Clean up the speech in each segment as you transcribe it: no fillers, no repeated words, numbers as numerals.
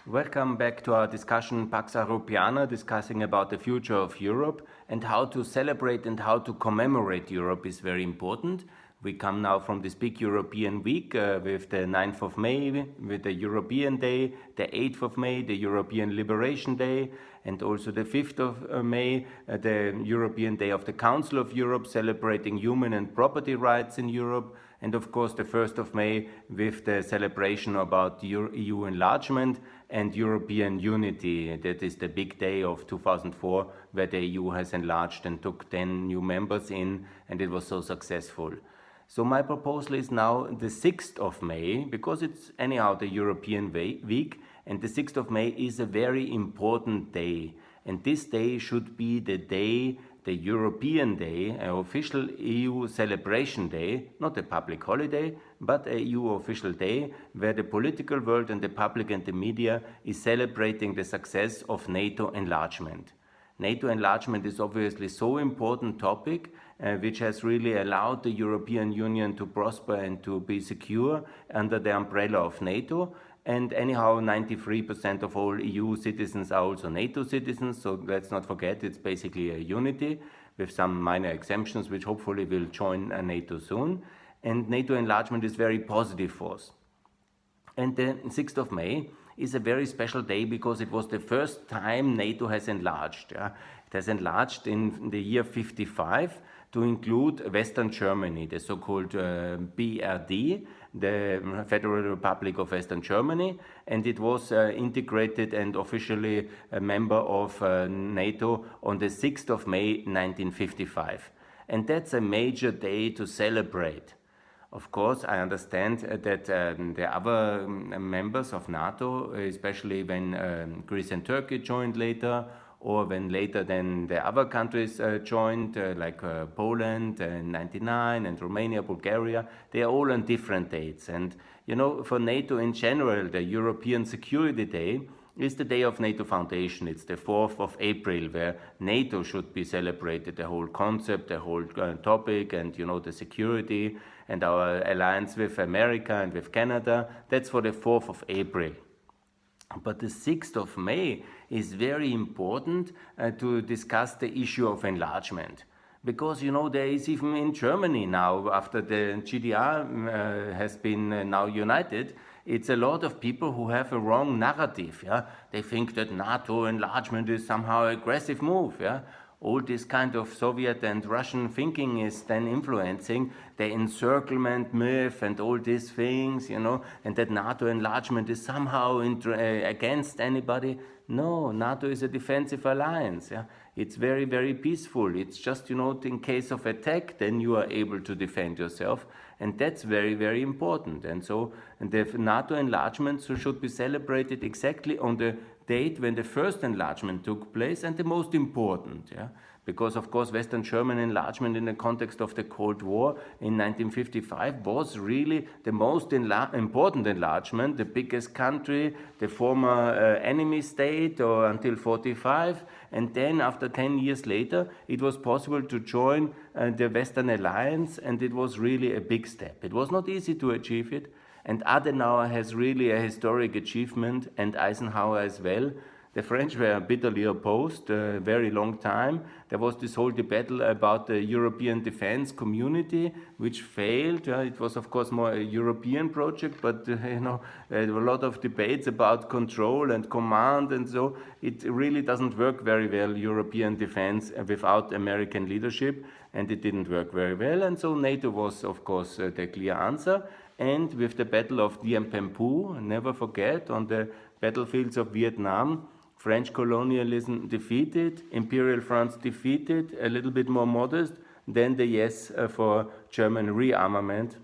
Welcome back to our discussion Pax Europiana, discussing about the future of Europe, and how to celebrate and how to commemorate Europe is very important. We come now from this big European week with the 9th of May, with the European Day, the 8th of May, the European Liberation Day, and also the 5th of May, the European Day of the Council of Europe, celebrating human and property rights in Europe. And of course the 1st of May with the celebration about EU enlargement and European unity. That is the big day of 2004 where the EU has enlarged and took 10 new members in, and it was so successful. So my proposal is now the 6th of May, because it's anyhow the European week, and the 6th of May is a very important day. And this day should be the day, the European Day, an official EU celebration day, not a public holiday, but a EU official day where the political world and the public and the media is celebrating the success of NATO enlargement. NATO enlargement is obviously so important topic, which has really allowed the European Union to prosper and to be secure under the umbrella of NATO. And anyhow, 93% of all EU citizens are also NATO citizens, so let's not forget it's basically a unity with some minor exemptions which hopefully will join NATO soon. And NATO enlargement is very positive for us. And the 6th of May is a very special day because it was the first time NATO has enlarged. It has enlarged in the year 55 to include Western Germany, the so-called BRD, the Federal Republic of Western Germany, and it was integrated and officially a member of NATO on the 6th of May 1955. And that's a major day to celebrate. Of course, I understand that the other members of NATO, especially when Greece and Turkey joined later, or when later then the other countries joined, like Poland in 99 and Romania, Bulgaria, they are all on different dates. And you know, for NATO in general, the European Security Day is the day of NATO foundation. It's the 4th of April, where NATO should be celebrated, the whole concept, the whole topic, and you know, the security and our alliance with America and with Canada. That's for the 4th of April. But the 6th of May is very important to discuss the issue of enlargement. Because, you know, there is even in Germany now, after the GDR has been now united, it's a lot of people who have a wrong narrative. Yeah? They think that NATO enlargement is somehow an aggressive move. Yeah? All this kind of Soviet and Russian thinking is then influencing the encirclement myth and all these things, you know, and that NATO enlargement is somehow against anybody. No, NATO is a defensive alliance. Yeah? It's very, very peaceful. It's just, you know, in case of attack, then you are able to defend yourself. And that's very, very important. And so the NATO enlargement should be celebrated exactly on the date when the first enlargement took place, and the most important. Yeah? Because, of course, Western German enlargement in the context of the Cold War in 1955 was really the most important enlargement, the biggest country, the former enemy state, or until 45. And then after 10 years later, it was possible to join the Western Alliance, and it was really a big step. It was not easy to achieve it, and Adenauer has really a historic achievement, and Eisenhower as well. The French were bitterly opposed a very long time. There was this whole debate about the European defense community, which failed. It was, of course, more a European project, but you know, there were a lot of debates about control and command, and so it really doesn't work very well, European defense, without American leadership, and it didn't work very well. And so NATO was, of course, the clear answer. And with the Battle of Dien Bien Phu, never forget, on the battlefields of Vietnam, French colonialism defeated, Imperial France defeated, a little bit more modest, then the yes for German rearmament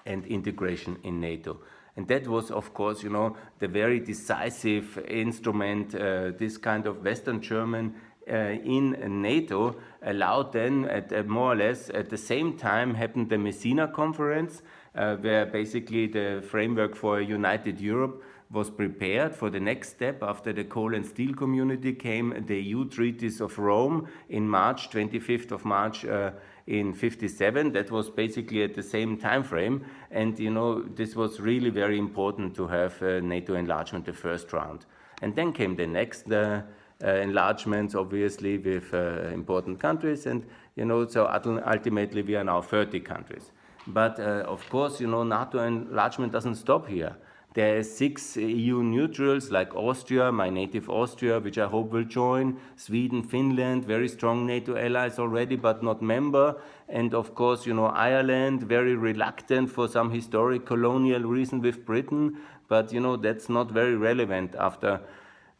and integration in NATO. And that was, of course, you know, the very decisive instrument. This kind of Western German in NATO allowed then, at more or less at the same time, happened the Messina Conference, where basically the framework for a united Europe was prepared for the next step. After the coal and steel community came the EU Treaties of Rome in March, 25th of March in 57. That was basically at the same time frame, and this was really very important to have NATO enlargement, the first round. And then came the next enlargements, obviously, with important countries, and so ultimately we are now 30 countries. But of course, NATO enlargement doesn't stop here. There are 6 EU neutrals like Austria, my native Austria, which I hope will join, Sweden, Finland, very strong NATO allies already, but not member. And of course, Ireland, very reluctant for some historic colonial reason with Britain, but that's not very relevant after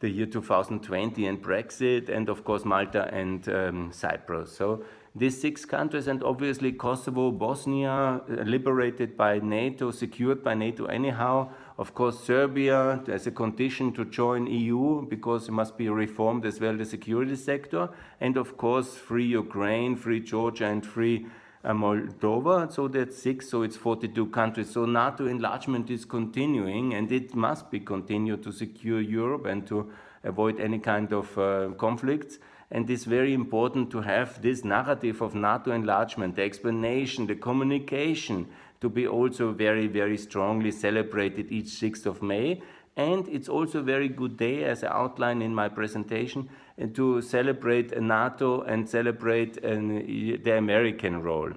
the year 2020 and Brexit, and of course Malta and Cyprus. So these 6 countries, and obviously Kosovo, Bosnia, liberated by NATO, secured by NATO anyhow. Of course Serbia, as a condition to join EU, because it must be reformed as well, the security sector. And of course free Ukraine, free Georgia, and free Moldova. So that's 6, so it's 42 countries. So NATO enlargement is continuing, and it must be continued to secure Europe and to avoid any kind of conflicts. And it's very important to have this narrative of NATO enlargement, the explanation, the communication, to be also very, very strongly celebrated each 6th of May. And it's also a very good day, as I outlined in my presentation, to celebrate NATO and celebrate the American role.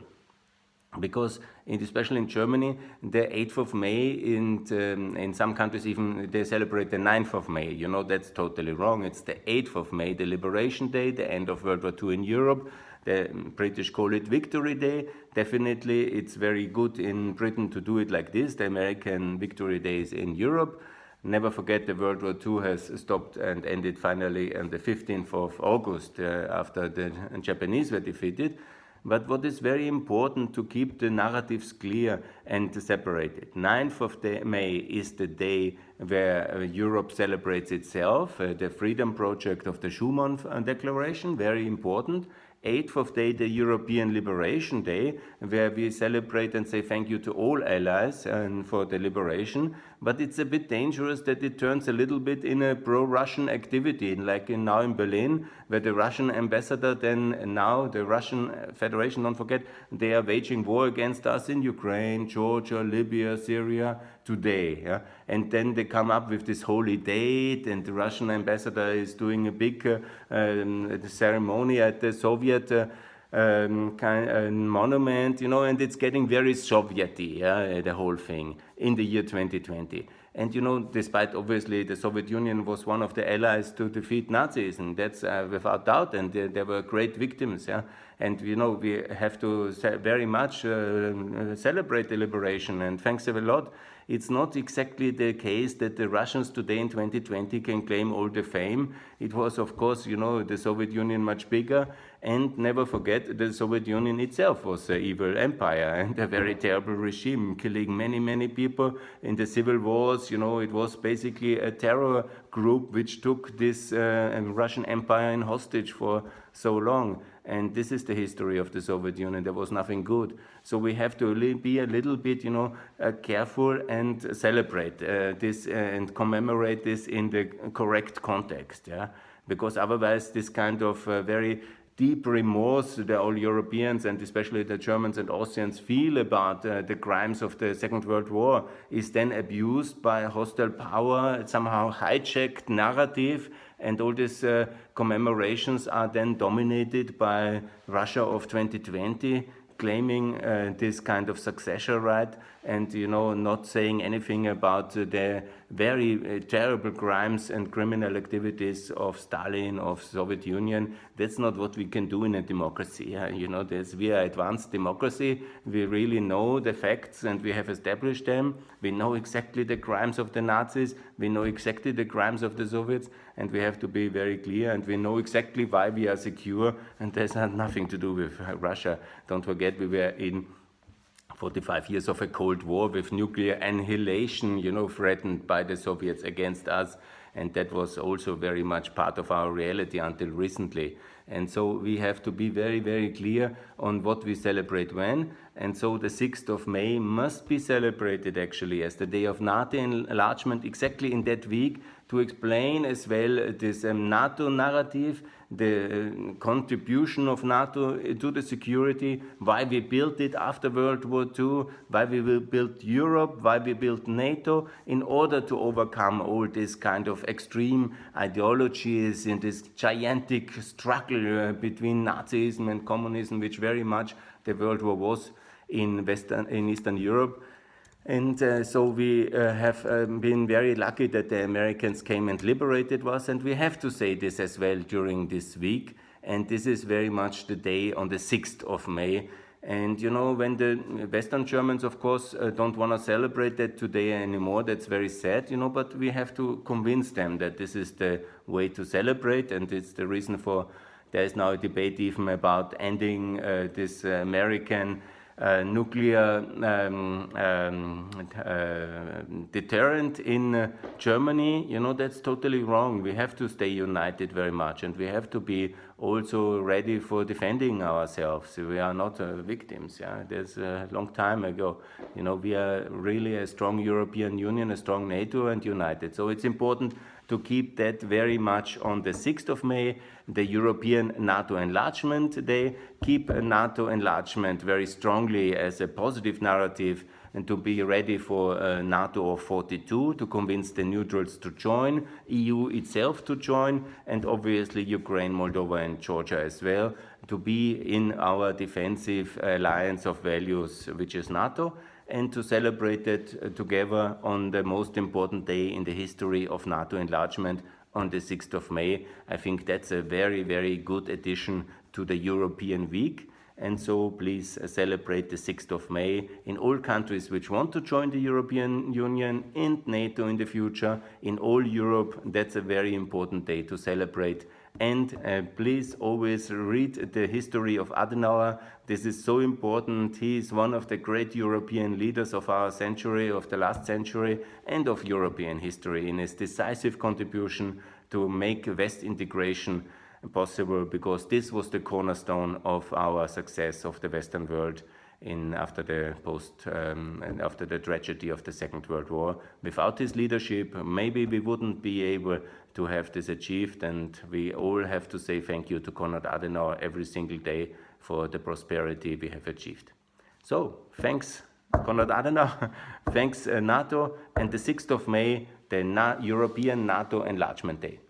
Because, especially in Germany, the 8th of May, in some countries even they celebrate the 9th of May. That's totally wrong. It's the 8th of May, the Liberation Day, the end of World War II in Europe. The British call it Victory Day. Definitely, it's very good in Britain to do it like this. The American Victory Day is in Europe. Never forget the World War II has stopped and ended finally on the 15th of August after the Japanese were defeated. But what is very important to keep the narratives clear and separated. 9th of May is the day where Europe celebrates itself, the freedom project of the Schuman Declaration, very important. 8th of May, the European Liberation Day, where we celebrate and say thank you to all allies and for the liberation. But it's a bit dangerous that it turns a little bit in a pro-Russian activity, like now in Berlin, where the Russian ambassador then now, the Russian Federation, don't forget, they are waging war against us in Ukraine, Georgia, Libya, Syria, today. Yeah? And then they come up with this holy date, and the Russian ambassador is doing a big ceremony at the Soviet monument, and it's getting very Soviety, the whole thing, in the year 2020. And despite obviously the Soviet Union was one of the allies to defeat Nazis, and that's without doubt, and there were great victims, yeah. And we have to very much celebrate the liberation, and thanks a lot. It's not exactly the case that the Russians today in 2020 can claim all the fame. It was, of course, the Soviet Union much bigger. And never forget, the Soviet Union itself was an evil empire and a very terrible regime, killing many, many people in the civil wars. It was basically a terror group which took this Russian empire in hostage for so long. And this is the history of the Soviet Union. There was nothing good. So we have to be a little bit, careful and celebrate this and commemorate this in the correct context. Yeah, because otherwise this kind of very deep remorse that all Europeans and especially the Germans and Austrians feel about the crimes of the Second World War is then abused by a hostile power, somehow hijacked narrative, and all these commemorations are then dominated by Russia of 2020, claiming this kind of successor right, and not saying anything about the very terrible crimes and criminal activities of Stalin, of Soviet Union. That's not what we can do in a democracy. We are advanced democracy. We really know the facts and we have established them. We know exactly the crimes of the Nazis. We know exactly the crimes of the Soviets, and we have to be very clear, and we know exactly why we are secure, and this has nothing to do with Russia. Don't forget, we were in 45 years of a Cold War with nuclear annihilation, threatened by the Soviets against us. And that was also very much part of our reality until recently. And so we have to be very, very clear on what we celebrate when. And so the 6th of May must be celebrated actually as the day of NATO enlargement, exactly in that week, to explain as well this NATO narrative, the contribution of NATO to the security, why we built it after World War II, why we will build Europe, why we built NATO, in order to overcome all this kind of extreme ideologies in this gigantic struggle between Nazism and communism, which very much the World War was in Eastern Europe. And so we have been very lucky that the Americans came and liberated us, and we have to say this as well during this week. And this is very much the day on the 6th of May. And you know, when the Western Germans, of course, don't want to celebrate that today anymore, that's very sad, you know, but we have to convince them that this is the way to celebrate, and it's the reason for, there is now a debate even about ending this American nuclear deterrent in Germany. You know, that's totally wrong. We have to stay united very much, and we have to be also ready for defending ourselves. We are not victims. Yeah, there's a long time ago. You know, we are really a strong European Union, a strong NATO, and united. So it's important to keep that very much on the 6th of May, the European NATO Enlargement Day. Keep NATO enlargement very strongly as a positive narrative, and to be ready for NATO of 42, to convince the neutrals to join, EU itself to join, and obviously Ukraine, Moldova and Georgia as well, to be in our defensive alliance of values, which is NATO, and to celebrate it together on the most important day in the history of NATO enlargement on the 6th of May. I think that's a very, very good addition to the European week. And so please celebrate the 6th of May in all countries which want to join the European Union and NATO in the future, in all Europe. That's a very important day to celebrate. And please always read the history of Adenauer. This is so important. He is one of the great European leaders of our century, of the last century, and of European history, in his decisive contribution to make West integration possible, because this was the cornerstone of our success of the Western world after the tragedy of the Second World War. Without his leadership, maybe we wouldn't be able to have this achieved, and we all have to say thank you to Konrad Adenauer every single day for the prosperity we have achieved. So, thanks Konrad Adenauer, thanks NATO, and the 6th of May, the European NATO Enlargement Day.